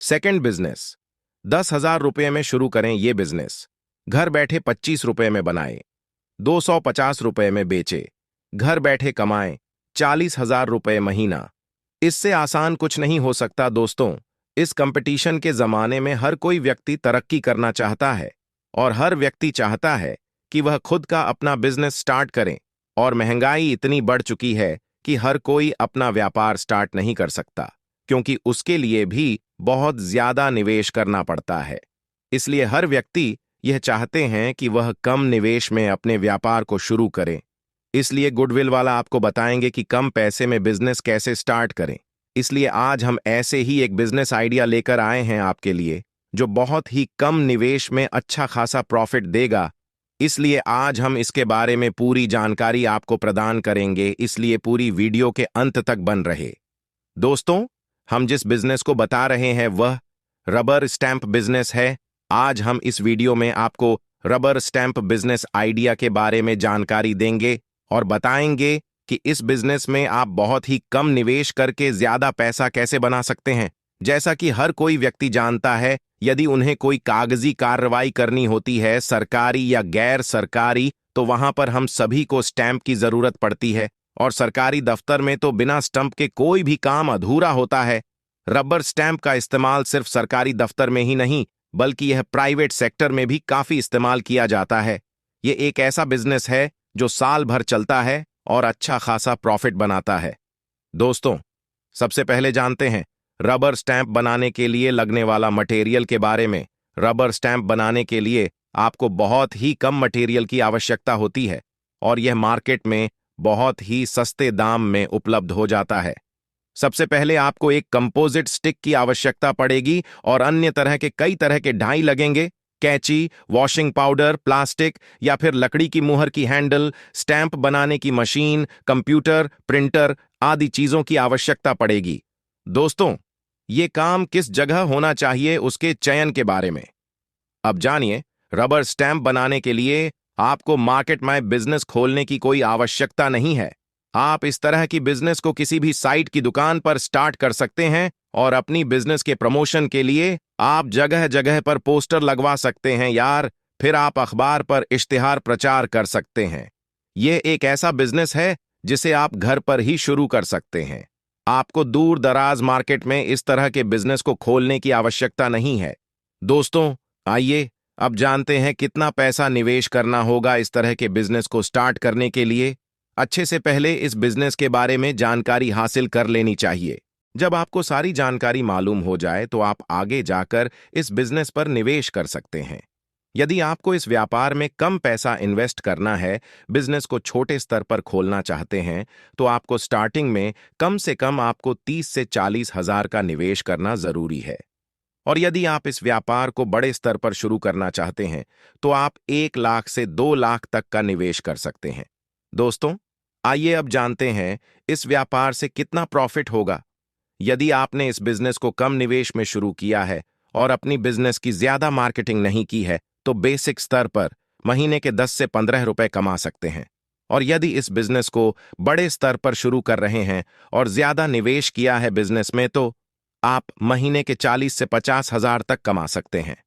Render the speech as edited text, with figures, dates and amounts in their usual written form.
Second business, 10,000 रुपये में शुरू करें ये बिजनेस। घर बैठे 25 रुपये में बनाए, 250 रुपये में बेचे, घर बैठे कमाएं 40,000 रुपये महीना। इससे आसान कुछ नहीं हो सकता दोस्तों। इस कंपटीशन के जमाने में हर कोई व्यक्ति तरक्की करना चाहता है और हर व्यक्ति चाहता है कि वह खुद का अपना बिजनेस स्टार्ट करे। और महंगाई इतनी बढ़ चुकी है कि हर कोई अपना व्यापार स्टार्ट नहीं कर सकता, क्योंकि उसके लिए भी बहुत ज्यादा निवेश करना पड़ता है। इसलिए हर व्यक्ति यह चाहते हैं कि वह कम निवेश में अपने व्यापार को शुरू करें। इसलिए गुडविल वाला आपको बताएंगे कि कम पैसे में बिजनेस कैसे स्टार्ट करें। इसलिए आज हम ऐसे ही एक बिजनेस आइडिया लेकर आए हैं आपके लिए, जो बहुत ही कम निवेश में अच्छा खासा प्रॉफिट देगा। इसलिए आज हम इसके बारे में पूरी जानकारी आपको प्रदान करेंगे, इसलिए पूरी वीडियो के अंत तक बन रहे। दोस्तों, हम जिस बिजनेस को बता रहे हैं वह रबर स्टैंप बिजनेस है। आज हम इस वीडियो में आपको रबर स्टैंप बिजनेस आइडिया के बारे में जानकारी देंगे और बताएंगे कि इस बिजनेस में आप बहुत ही कम निवेश करके ज्यादा पैसा कैसे बना सकते हैं। जैसा कि हर कोई व्यक्ति जानता है, यदि उन्हें कोई कागजी कार्रवाई करनी होती है, सरकारी या गैर सरकारी, तो वहां पर हम सभी को स्टैंप की जरूरत पड़ती है। और सरकारी दफ्तर में तो बिना स्टैंप के कोई भी काम अधूरा होता है। रबर स्टैंप का इस्तेमाल सिर्फ सरकारी दफ्तर में ही नहीं, बल्कि यह प्राइवेट सेक्टर में भी काफी इस्तेमाल किया जाता है। ये एक ऐसा बिजनेस है जो साल भर चलता है और अच्छा खासा प्रॉफिट बनाता है। दोस्तों, सबसे पहले जानते हैं रबर स्टैंप बनाने के लिए लगने वाला मटेरियल के बारे में। रबर स्टैंप बनाने के लिए आपको बहुत ही कम मटेरियल की आवश्यकता होती है और यह मार्केट में बहुत ही सस्ते दाम में उपलब्ध हो जाता है। सबसे पहले आपको एक कंपोजिट स्टिक की आवश्यकता पड़ेगी और अन्य तरह के कई तरह के ढाई लगेंगे। कैंची, वॉशिंग पाउडर, प्लास्टिक या फिर लकड़ी की मुहर की हैंडल, स्टैंप बनाने की मशीन, कंप्यूटर, प्रिंटर आदि चीजों की आवश्यकता पड़ेगी। दोस्तों, ये काम किस जगह होना चाहिए उसके चयन के बारे में अब जानिए। रबर स्टैंप बनाने के लिए आपको मार्केट में बिजनेस खोलने की कोई आवश्यकता नहीं है। आप इस तरह की बिजनेस को किसी भी साइट की दुकान पर स्टार्ट कर सकते हैं और अपनी बिजनेस के प्रमोशन के लिए आप जगह जगह पर पोस्टर लगवा सकते हैं यार। फिर आप अखबार पर इश्तिहार प्रचार कर सकते हैं। यह एक ऐसा बिजनेस है जिसे आप घर पर ही शुरू कर सकते हैं। आपको दूर दराज मार्केट में इस तरह के बिजनेस को खोलने की आवश्यकता नहीं है। दोस्तों, आइए अब जानते हैं कितना पैसा निवेश करना होगा इस तरह के बिजनेस को स्टार्ट करने के लिए। अच्छे से पहले इस बिजनेस के बारे में जानकारी हासिल कर लेनी चाहिए। जब आपको सारी जानकारी मालूम हो जाए तो आप आगे जाकर इस बिजनेस पर निवेश कर सकते हैं। यदि आपको इस व्यापार में कम पैसा इन्वेस्ट करना है, बिजनेस को छोटे स्तर पर खोलना चाहते हैं, तो आपको स्टार्टिंग में कम से कम आपको 30 से 40 हजार का निवेश करना जरूरी है। और यदि आप इस व्यापार को बड़े स्तर पर शुरू करना चाहते हैं, तो आप 1 लाख से 2 लाख तक का निवेश कर सकते हैं। दोस्तों, आइए अब जानते हैं इस व्यापार से कितना प्रॉफिट होगा। यदि आपने इस बिजनेस को कम निवेश में शुरू किया है और अपनी बिजनेस की ज्यादा मार्केटिंग नहीं की है, तो बेसिक स्तर पर महीने के 10 से 15 रुपए कमा सकते हैं। और यदि इस बिजनेस को बड़े स्तर पर शुरू कर रहे हैं और ज्यादा निवेश किया है बिजनेस में, तो आप महीने के 40 से 50 हजार तक कमा सकते हैं।